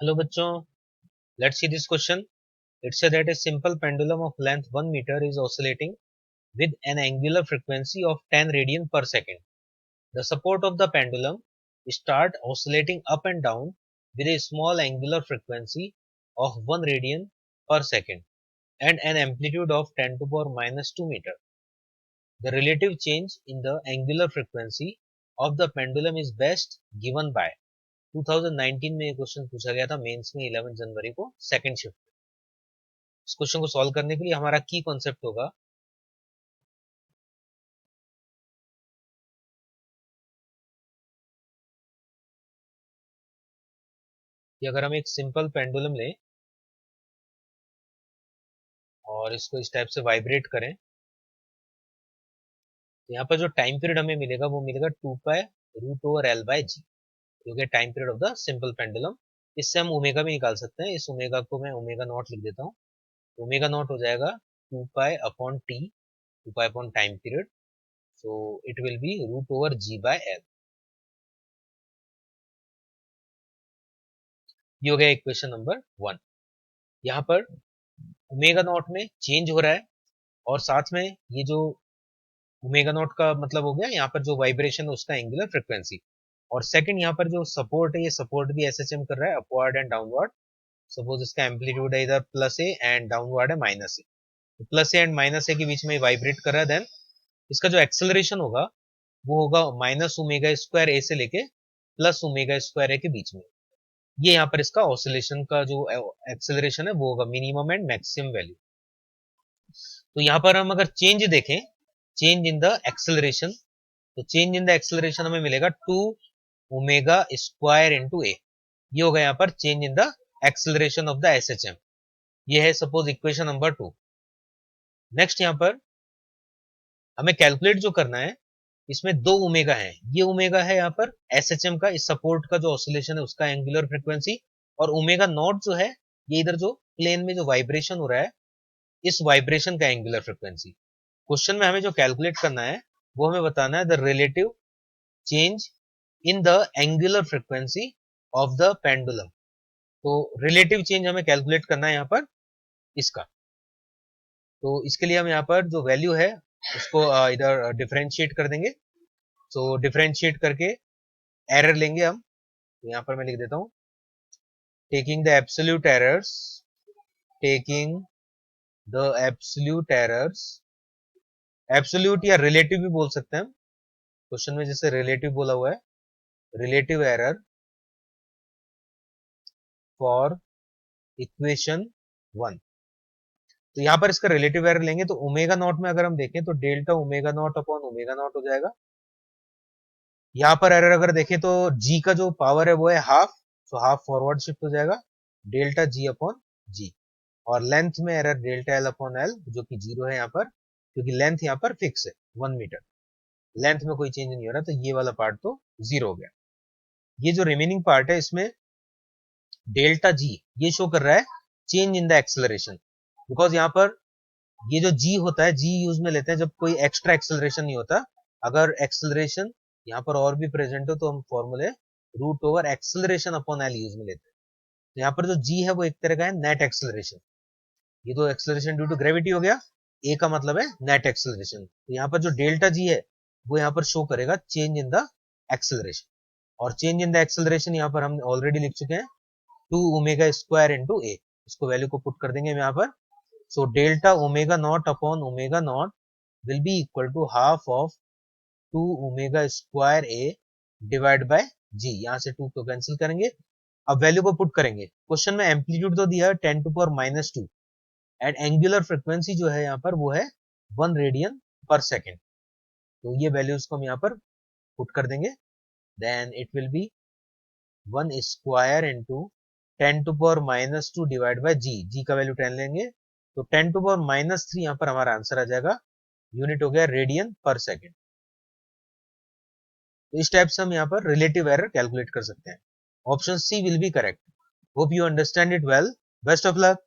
Hello bachcho, let's see this question. It said that a simple pendulum of length 1 meter is oscillating with an angular frequency of 10 radian per second. The support of the pendulum start oscillating up and down with a small angular frequency of 1 radian per second and an amplitude of 10 to the power minus 2 meter. The relative change in the angular frequency of the pendulum is best given by 2019 में ये question पूछा गया था mains में 11 जनवरी को second shift. इस question को solve करने के लिए हमारा की कॉन्सेप्ट होगा कि अगर हम एक सिंपल पेंडुलम लें और इसको इस टाइप से वाइब्रेट करें तो यहाँ पर जो टाइम पीरियड हमें मिलेगा वो मिलेगा 2 pi root over L by g, जो कि time period of the simple pendulum. इससे हम ओमेगा भी निकाल सकते हैं। इस ओमेगा को मैं ओमेगा नॉट लिख देता हूँ। ओमेगा नॉट हो जाएगा 2 pi upon T, 2 pi upon time period, so it will be root over g by l. ये हो गया इक्वेशन नंबर 1। यहाँ पर ओमेगा नॉट में चेंज हो रहा है और साथ में ये जो ओमेगा नॉट का मतलब हो गया यहाँ पर जो वाइब्रेशन है उसका एंगुलर फ्रीक्वेंसी, और सेकंड यहाँ पर जो सपोर्ट है ये सपोर्ट भी एसएचएम कर रहा है अपवर्ड एंड डाउनवर्ड। सपोज इसका एम्पलीट्यूड है इधर प्लस ए एंड डाउनवर्ड है माइनस ए, तो प्लस ए एंड माइनस ए के बीच में वाइब्रेट कर रहा है। देन इसका जो एक्सेलरेशन होगा वो होगा माइनस ओमेगा स्क्वायर ए से लेके प्लस ओमेगा स्क्वायर ए के बीच में। ये यहाँ पर इसका ऑसिलेशन का जो एक्सेलरेशन है वो होगा मिनिमम एंड मैक्सिमम वैल्यू। तो यहाँ पर हम अगर चेंज देखें, चेंज इन द एक्सेलरेशन, तो चेंज इन द एक्सेलरेशन हमें मिलेगा 2 ओमेगा स्क्वायर इंटू ए। ये होगा यहाँ पर change in the acceleration of the SHM. ये है सपोज इक्वेशन नंबर 2। नेक्स्ट यहाँ पर हमें कैलकुलेट जो करना है, इसमें 2 ओमेगा है। ये ओमेगा है यहाँ पर एसएचएम का, इस सपोर्ट का जो ऑसिलेशन है उसका एंगुलर फ्रीक्वेंसी, और ओमेगा नॉट जो है ये इधर जो प्लेन में जो वाइब्रेशन हो रहा है इस वाइब्रेशन का एंगुलर फ्रीक्वेंसी। क्वेश्चन में हमें जो कैलकुलेट करना है वो हमें बताना है the relative change in the angular frequency of the pendulum. तो रिलेटिव चेंज हमें कैलकुलेट करना है यहाँ पर इसका। तो इसके लिए हम यहाँ पर जो वैल्यू है उसको इधर डिफरेंशिएट कर देंगे। तो डिफरेंशिएट करके एरर लेंगे हम। तो यहाँ पर मैं लिख देता हूँ taking the absolute errors, taking the absolute errors, absolute या रिलेटिव भी बोल सकते हैं हम, क्वेश्चन में जैसे रिलेटिव बोला हुआ है, रिलेटिव एरर फॉर इक्वेशन 1। तो यहाँ पर इसका रिलेटिव एरर लेंगे तो ओमेगा नॉट में अगर हम देखें तो delta omega naught upon omega not हो जाएगा। यहाँ पर एरर अगर देखें तो जी का जो पावर है वो है हाफ, तो हाफ फॉरवर्ड शिफ्ट हो जाएगा डेल्टा जी अपॉन जी। और लेंथ में error delta L upon L जो कि 0 है यहाँ पर, क्योंकि लेंथ यहाँ पर फिक्स है 1 मीटर, लेंथ में कोई चेंज नहीं हो रहा, तो ये वाला पार्ट तो 0 हो गया। ये जो रिमेनिंग पार्ट है इसमें डेल्टा जी ये शो कर रहा है change in the acceleration, because यहाँ पर ये जो जी होता है जी यूज में लेते हैं जब कोई एक्स्ट्रा एक्सेलरेशन नहीं होता। अगर एक्सेलरेशन यहाँ पर और भी प्रेजेंट हो तो हम फॉर्मूले root over acceleration upon l use में लेते हैं। तो यहाँ पर जो जी है वो एक तरह का है नेट एक्सेलरेशन। ये तो एक्सेलरेशन ड्यू टू ग्रेविटी हो गया, ए का मतलब है नेट एक्सेलरेशन। तो यहाँ पर जो डेल्टा जी है वो यहाँ पर शो करेगा चेंज इन द एक्सेलरेशन, और चेंज इन द एक्सेलरेशन यहाँ पर हम ऑलरेडी लिख चुके हैं 2 ओमेगा स्क्वायर इंटू ए। इसको वैल्यू को पुट कर देंगे हम यहाँ पर। So delta omega naught upon omega naught will be equal to half of 2 omega square A divide by g. यहाँ से 2 को कैंसिल करेंगे, अब वैल्यू को पुट करेंगे। क्वेश्चन में एम्पलीट्यूड तो दिया है 10 to power minus 2 and angular frequency जो है यहाँ पर वो है 1 रेडियन पर सेकेंड। तो ये वैल्यूज को हम यहाँ पर पुट कर देंगे। Then it will B 1 square into 10 to power minus 2 divide by जी। जी का वैल्यू 10 लेंगे तो 10 टू पावर माइनस 3 यहाँ पर हमारा आंसर आ जाएगा। यूनिट हो गया रेडियन पर सेकेंड। तो इस टाइप से हम यहाँ पर रिलेटिव एरर कैलकुलेट कर सकते हैं। Option C will be correct. Hope you understand it well. Best of luck.